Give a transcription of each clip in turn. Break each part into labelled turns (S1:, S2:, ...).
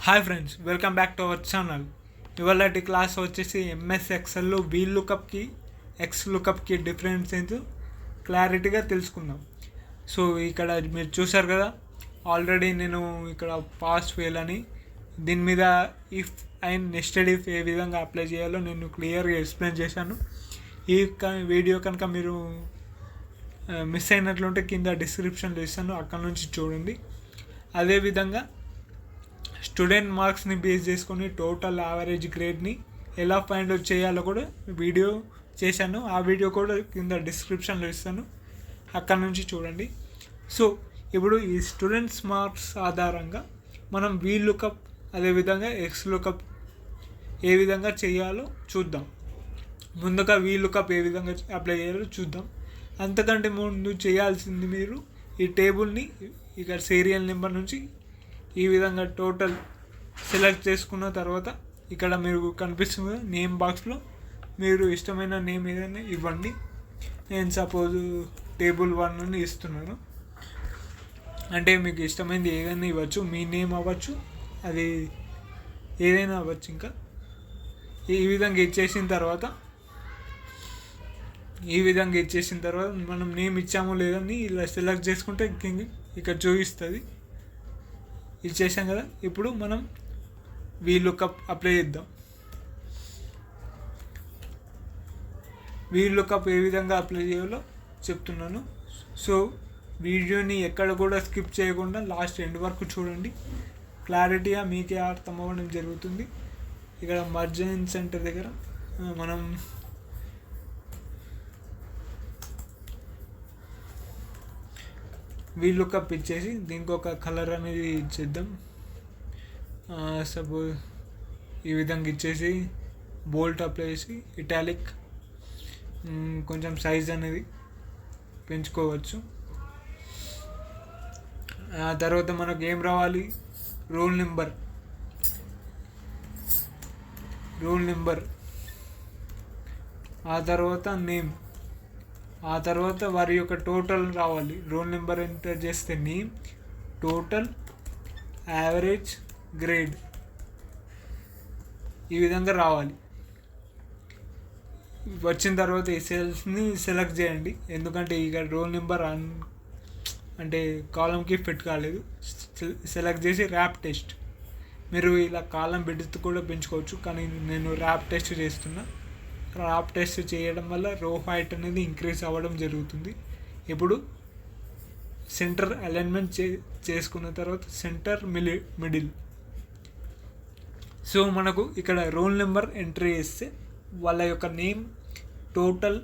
S1: Hi friends, welcome back to our channel. ఇవాళటి class వచ్చేసి MS ఎక్సెల్లో వీలుకప్కి ఎక్స్లుకప్కి డిఫరెన్స్ ఏంటో క్లారిటీగా తెలుసుకుందాం. సో ఇక్కడ మీరు చూసారు కదా, ఆల్రెడీ నేను ఇక్కడ పాస్ ఫెయిల్ అని దీని మీద ఇఫ్ అండ్ నెస్టెడ్ ఇఫ్ ఏ విధంగా అప్లై చేయాలో నేను క్లియర్గా ఎక్స్ప్లెయిన్ చేశాను. ఈ వీడియో కనుక మీరు మిస్ అయినట్లుంటే కింద డిస్క్రిప్షన్లో ఇస్తాను, అక్కడ నుంచి చూడండి. అదేవిధంగా స్టూడెంట్ మార్క్స్ని బేస్ చేసుకొని టోటల్ యావరేజ్ గ్రేడ్ని ఎలా ఫైండ్ అవుట్ చేయాలో కూడా వీడియో చేశాను. ఆ వీడియో కూడా కింద డిస్క్రిప్షన్లో ఇస్తాను, అక్కడ నుంచి చూడండి. సో ఇప్పుడు ఈ స్టూడెంట్స్ మార్క్స్ ఆధారంగా మనం VLOOKUP అదేవిధంగా XLOOKUP ఏ విధంగా చేయాలో చూద్దాం. ముందుగా VLOOKUP ఏ విధంగా అప్లై చేయాలో చూద్దాం. అంతకంటే ముందు చేయాల్సింది, మీరు ఈ టేబుల్ని ఇక్కడ సీరియల్ నెంబర్ నుంచి ఈ విధంగా టోటల్ సెలెక్ట్ చేసుకున్న తర్వాత ఇక్కడ మీరు కనిపిస్తుంది నేమ్ బాక్స్లో మీరు ఇష్టమైన నేమ్ ఏదైనా ఇవ్వండి. నేను సపోజ్ టేబుల్ 1 అని ఇస్తున్నాను. అంటే మీకు ఇష్టమైనది ఏదైనా ఇవ్వచ్చు, మీ నేమ్ అవ్వచ్చు, అది ఏదైనా అవ్వచ్చు. ఇంకా ఈ విధంగా ఇచ్చేసిన తర్వాత మనం నేమ్ ఇచ్చామో లేదని ఇలా సెలెక్ట్ చేసుకుంటే ఇక్కడ చూపిస్తుంది. ఇచ్చేసాం కదా. ఇప్పుడు మనం VLOOKUP అప్లై చేద్దాం. VLOOKUP ఏ విధంగా అప్లై చేయాలో చెప్తున్నాను. సో వీడియోని ఎక్కడ కూడా స్కిప్ చేయకుండా లాస్ట్ ఎండ్ వరకు చూడండి, క్లారిటీగా మీకే అర్థం అవ్వడం జరుగుతుంది. ఇక్కడ మర్జన్ సెంటర్ దగ్గర మనం VLOOKUP ఇచ్చేసి దీనికి ఒక కలర్ అనేది ఇచ్చేద్దాం. సపోజ్ ఈ విధంగా ఇచ్చేసి బోల్ట్ అప్లై చేసి ఇటాలిక్ కొంచెం సైజ్ అనేది పెంచుకోవచ్చు. ఆ తర్వాత మనకు ఏం రావాలి, రోల్ నెంబర్, ఆ తర్వాత నేమ్, ఆ తర్వాత వారి యొక్క టోటల్ రావాలి. రోల్ నెంబర్ ఎంటర్ చేస్తే నేమ్, టోటల్, యావరేజ్, గ్రేడ్ ఈ విధంగా రావాలి. వచ్చిన తర్వాత ఈ సెల్స్ని సెలెక్ట్ చేయండి, ఎందుకంటే ఇక రోల్ నెంబర్ అంటే కాలంకి ఫిట్ కాలేదు. సెలెక్ట్ చేసి ర్యాప్ టెస్ట్, మీరు ఇలా కాలం బిడ్త్ కూడా పెంచుకోవచ్చు, కానీ నేను ర్యాప్ టెస్ట్ చేస్తున్నా. ర్యాప్ టెస్ట్ చేయడం వల్ల రో హైట్ అనేది ఇంక్రీజ్ అవ్వడం జరుగుతుంది. ఇప్పుడు సెంటర్ అలైన్మెంట్ చేసుకున్న తర్వాత సెంటర్ మిడిల్. సో మనకు ఇక్కడ రోల్ నెంబర్ ఎంట్రీ చేస్తే వాళ్ళ యొక్క నేమ్, టోటల్,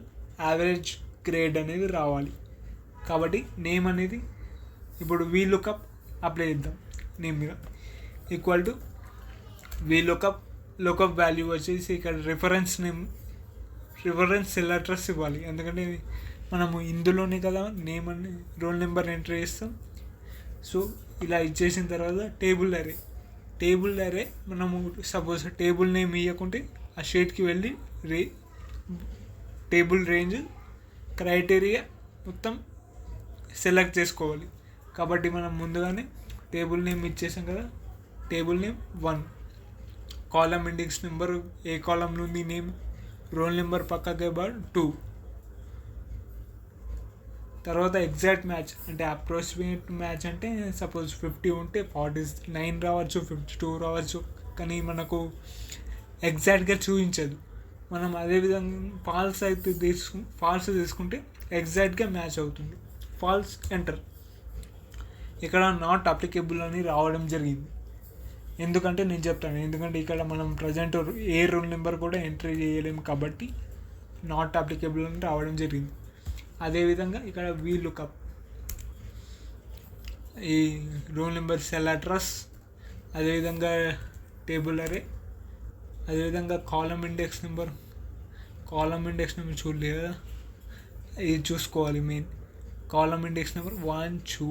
S1: యావరేజ్, గ్రేడ్ అనేది రావాలి. కాబట్టి నేమ్ అనేది ఇప్పుడు VLOOKUP అప్లై చేద్దాం. నేమ్ మీద ఈక్వల్ టు VLOOKUP, లోకప్ వాల్యూ వచ్చేసి ఇక్కడ రిఫరెన్స్ సెల్ అడ్రస్ ఇవ్వాలి, ఎందుకంటే మనము ఇందులోనే కదా నేమ్ అని రోల్ నెంబర్ ఎంటర్ చేస్తాం. సో ఇలా ఇచ్చేసిన తర్వాత టేబుల్ అరే మనము సపోజ్ టేబుల్ నేమ్ ఇవ్వకుంటే ఆ షీట్కి వెళ్ళి టేబుల్ రేంజ్, క్రైటీరియా మొత్తం సెలెక్ట్ చేసుకోవాలి. కాబట్టి మనం ముందుగానే టేబుల్ నేమ్ ఇచ్చేసాం కదా. టేబుల్ నేమ్ 1, కాలం ఇండెక్స్ నెంబర్ ఏ కాలంలో ఉంది నేమ్, రోల్ నెంబర్ పక్కకే 2, తర్వాత ఎగ్జాక్ట్ మ్యాచ్ అంటే అప్రాక్సిమేట్ మ్యాచ్ అంటే సపోజ్ 50 ఉంటే 49 రావచ్చు, 52 రావచ్చు, కానీ మనకు ఎగ్జాక్ట్గా చూపించదు. మనం అదేవిధంగా ఫాల్స్ తీసుకుంటే ఎగ్జాక్ట్గా మ్యాచ్ అవుతుంది. False enter. ఇక్కడ నాట్ అప్లికేబుల్ అని రావడం జరిగింది. ఎందుకంటే నేను చెప్తాను, ఎందుకంటే ఇక్కడ మనం ప్రజెంట్ ఏ రోల్ నెంబర్ కూడా ఎంట్రీ చేయలేము కాబట్టి నాట్ అప్లికేబుల్ అని రావడం జరిగింది. అదేవిధంగా ఇక్కడ VLOOKUP ఈ రోల్ నెంబర్ సెల్ అడ్రస్, అదేవిధంగా టేబుల్ అరే, అదేవిధంగా కాలం ఇండెక్స్ నెంబర్ చూడలేదు కదా, ఇది చూసుకోవాలి. మెయిన్ కాలం ఇండెక్స్ నెంబర్ 1 2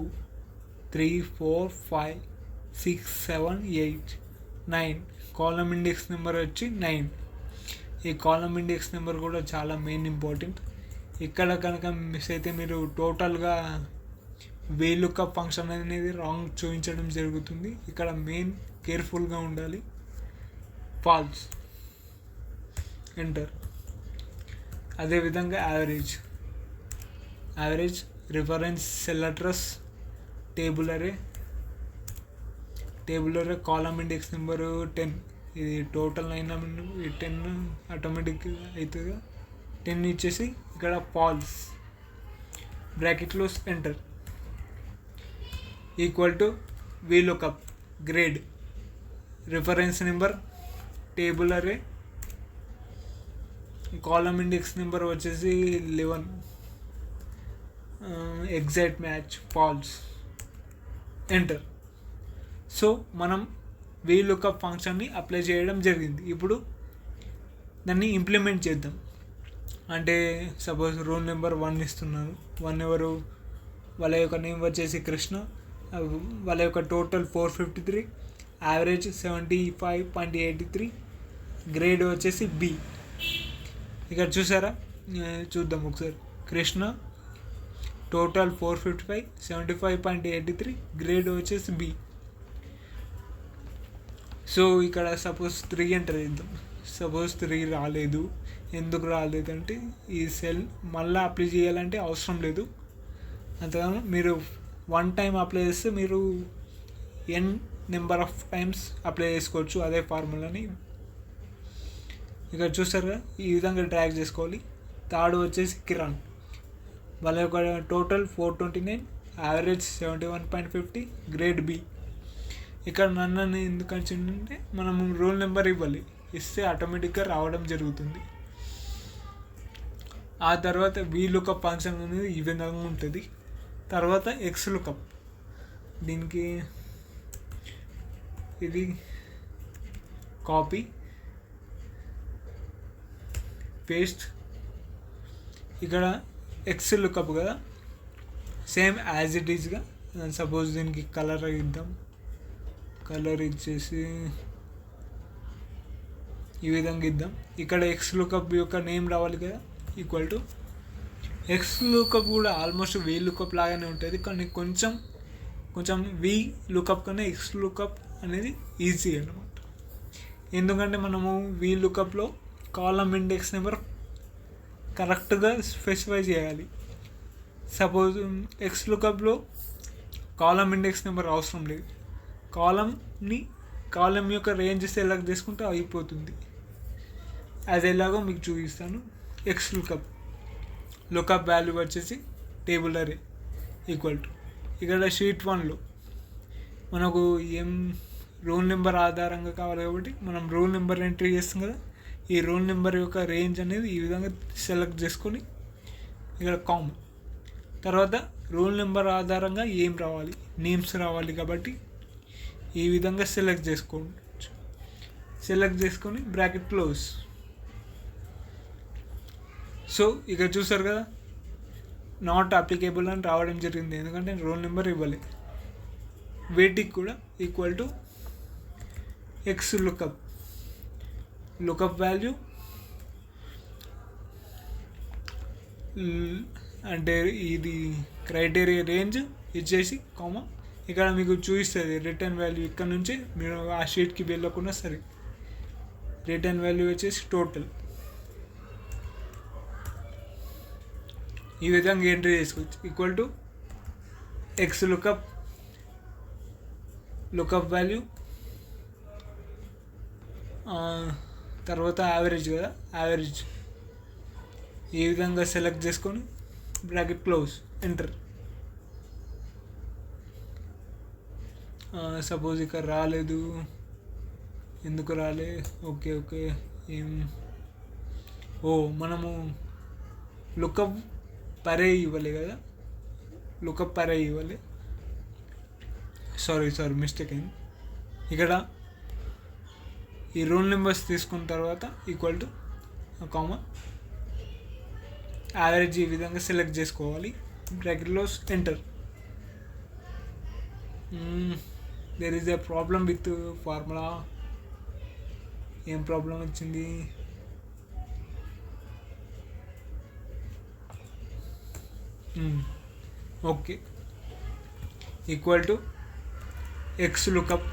S1: 3 4 5 6 7 8 9, కాలం ఇండెక్స్ నెంబర్ వచ్చి 9. ఈ కాలం ఇండెక్స్ నెంబర్ కూడా చాలా మెయిన్ ఇంపార్టెంట్. ఇక్కడ కనుక మిస్ అయితే మీరు టోటల్గా VLOOKUP ఫంక్షన్ అనేది రాంగ్ చూపించడం జరుగుతుంది. ఇక్కడ మెయిన్ కేర్ఫుల్గా ఉండాలి. False, enter. అదేవిధంగా average reference cell address, table array column index number 10. ఇది టోటల్ 9 ఈ 10 ఆటోమేటిక్ అవుతుంది. 10 ఇచ్చేసి ఇక్కడ ఫాల్స్, బ్రాకెట్లో enter. Equal to VLOOKUP grade, reference number, table array, column index number వచ్చేసి 11, exact match, false, enter. So మనం VLOOKUP ఫంక్షన్ని అప్లై చేయడం జరిగింది. ఇప్పుడు దాన్ని ఇంప్లిమెంట్ చేద్దాం. అంటే సపోజ్ రోల్ నెంబర్ 1 ఇస్తున్నాను. 1 ఎవరు? వాళ్ళ యొక్క నేమ్ వచ్చేసి కృష్ణ, వాళ్ళ యొక్క టోటల్ 453, యావరేజ్ 75.83, గ్రేడ్ వచ్చేసి B. ఇక్కడ చూసారా? చూద్దాం ఒకసారి. కృష్ణ టోటల్ 455, 75.83, గ్రేడ్ వచ్చేసి B. సో ఇక్కడ సపోజ్ 3 ఎంటర్ చేద్దాం. సపోజ్ 3 రాలేదు. ఎందుకు రాలేదంటే ఈ సెల్ మళ్ళీ అప్లై చేయాలంటే అవసరం లేదు. అంతగానో మీరు 1 టైం అప్లై చేస్తే మీరు n number of times apply చేసుకోవచ్చు అదే ఫార్ములాని. ఇక్కడ చూసారుగా, ఈ విధంగా డ్రాగ్ చేసుకోవాలి. థర్డ్ వచ్చేసి కిరణ్, వాళ్ళ యొక్క టోటల్ 429, యావరేజ్ 71.50, గ్రేడ్ B. ఇక్కడ నన్ను ఎందుకు వచ్చిందంటే మనం రోల్ నెంబర్ ఇవ్వాలి, ఇస్తే ఆటోమేటిక్గా రావడం జరుగుతుంది. ఆ తర్వాత VLOOKUP ఫంక్షన్ అనేది ఈ విధంగా ఉంటుంది. తర్వాత XLOOKUP, దీనికి ఇది కాపీ పేస్ట్. ఇక్కడ XLOOKUP కదా, సేమ్ యాజ్ ఇట్ ఈజ్గా. సపోజ్ దీనికి కలర్ ఇద్దాం. కలర్ ఇచ్చేసి ఈ విధంగా ఇద్దాం. ఇక్కడ XLOOKUP యొక్క నేమ్ రావాలి కదా, ఈక్వల్ టు. XLOOKUP కూడా ఆల్మోస్ట్ VLOOKUP లాగానే ఉంటుంది, కానీ కొంచెం VLOOKUP కన్నా XLOOKUP అనేది ఈజీ అన్నమాట. ఎందుకంటే మనము VLOOKUPలో కాలమ్ ఇండెక్స్ నెంబర్ కరెక్ట్గా స్పెసిఫై చేయాలి. సపోజ్ XLOOKUPలో కాలమ్ ఇండెక్స్ నెంబర్ అవసరం లేదు. కాలం యొక్క రేంజ్ సెలెక్ట్ చేసుకుంటే అయిపోతుంది. అది ఎలాగో మీకు చూపిస్తాను. XLOOKUP లుకప్ వాల్యూ వచ్చేసి టేబుల్ అరే ఈక్వల్ టు. ఇక్కడ షీట్ 1లో మనకు ఏం రోల్ నెంబర్ ఆధారంగా కావాలి కాబట్టి మనం రోల్ నెంబర్ ఎంట్రీ చేస్తాం కదా. ఈ రోల్ నెంబర్ యొక్క రేంజ్ అనేది ఈ విధంగా సెలెక్ట్ చేసుకొని ఇక్కడ కామన్. తర్వాత రోల్ నెంబర్ ఆధారంగా ఏం రావాలి, నేమ్స్ రావాలి కాబట్టి ఈ విధంగా సెలెక్ట్ చేసుకోవచ్చు. సెలెక్ట్ చేసుకొని బ్రాకెట్ క్లోజ్. సో ఇక్కడ చూసారు కదా, నాట్ అప్లికేబుల్ అని రావడం జరిగింది, ఎందుకంటే రోల్ నెంబర్ ఇవ్వాలి. వీటికి కూడా equal to XLOOKUP lookup value అంటే ఇది క్రైటీరియా రేంజ్ ఇచ్చేసి కామా. ఇక్కడ మీకు చూపిస్తుంది రిటర్న్ వాల్యూ. ఇక్కడ నుంచి మీరు ఆ షీట్కి వెళ్ళకుండా సరే, రిటర్న్ వాల్యూ వచ్చేసి టోటల్. ఈ విధంగా ఎంట్రీ చేసుకోవచ్చు. Equal to XLOOKUP lookup value, తర్వాత యావరేజ్ కదా, యావరేజ్ ఈ విధంగా సెలెక్ట్ చేసుకొని బ్రాకెట్ క్లోజ్, ఎంటర్. సపోజ్ ఇక్కడ రాలేదు, ఎందుకు రాలే? ఓకే ఏం మనము లుకప్ అరే ఇవ్వాలి కదా, లుకప్ అరే ఇవ్వాలి. సారీ మిస్టేక్ అయింది. ఇక్కడ ఈ రోల్ నెంబర్స్ తీసుకున్న తర్వాత ఈక్వల్ టు కామా యావరేజ్ ఈ విధంగా సెలెక్ట్ చేసుకోవాలి. బ్రాకెట్లో enter. There is a problem with formula. ఏం ప్రాబ్లం వచ్చింది? ఓకే, ఈక్వల్ టు XLOOKUP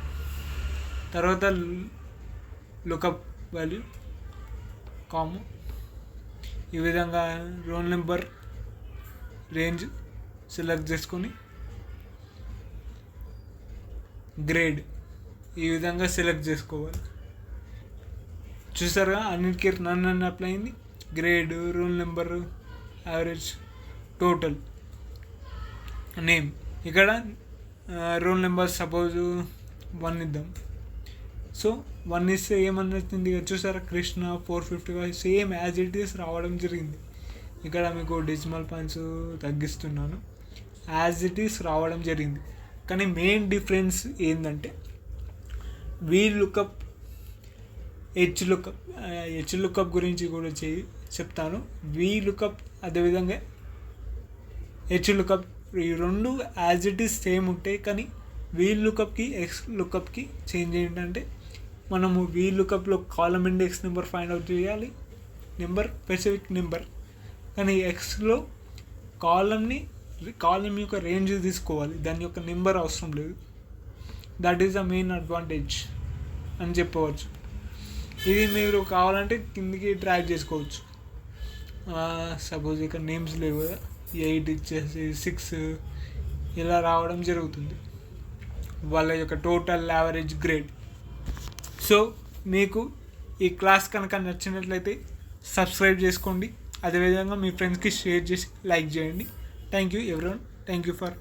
S1: తర్వాత లుకప్ వాల్యూ కాము. ఈ విధంగా రోల్ నెంబర్ రేంజ్ సెలెక్ట్ చేసుకొని గ్రేడ్ ఈ విధంగా సెలెక్ట్ చేసుకోవాలి. చూసారుగా అన్నిటికీ నన్ను అప్లై అయింది. Grade, roll number, average, total, name. ఇక్కడ రోల్ నెంబర్ సపోజ్ 1 ఇద్దాం. సో 1 ఇస్తే ఏమన్నట్టుంది ఇక చూసారా, Krishna 455 same as it is రావడం జరిగింది. ఇక్కడ మీకు decimal points తగ్గిస్తున్నాను, as it is రావడం జరిగింది. కానీ మెయిన్ డిఫరెన్స్ ఏంటంటే VLOOKUP, HLOOKUP గురించి కూడా చెప్తాను. VLOOKUP అదేవిధంగా HLOOKUP ఈ రెండు యాజ్ ఇట్ ఈస్ సేమ్ ఉంటాయి. కానీ VLOOKUPకి XLOOKUPకి చేంజ్ ఏంటంటే మనము VLOOKUPలో column index number find out చేయాలి, నెంబర్ స్పెసిఫిక్ నెంబర్. కానీ ఎక్స్లో కాలం యొక్క రేంజ్ తీసుకోవాలి, దాని యొక్క నెంబర్ అవసరం లేదు. That is the main advantage అని చెప్పవచ్చు. ఇది మీరు కావాలంటే కిందికి ట్రాక్ చేసుకోవచ్చు. సపోజ్ ఇక్కడ నేమ్స్ లేవు కదా, 8 ఇచ్చేసి 6 ఇలా రావడం జరుగుతుంది వాళ్ళ యొక్క టోటల్, యావరేజ్, గ్రేడ్. సో మీకు ఈ క్లాస్ కనుక నచ్చినట్లయితే సబ్స్క్రైబ్ చేసుకోండి, అదేవిధంగా మీ ఫ్రెండ్స్కి షేర్ చేసి లైక్ చేయండి. Thank you everyone. Thank you for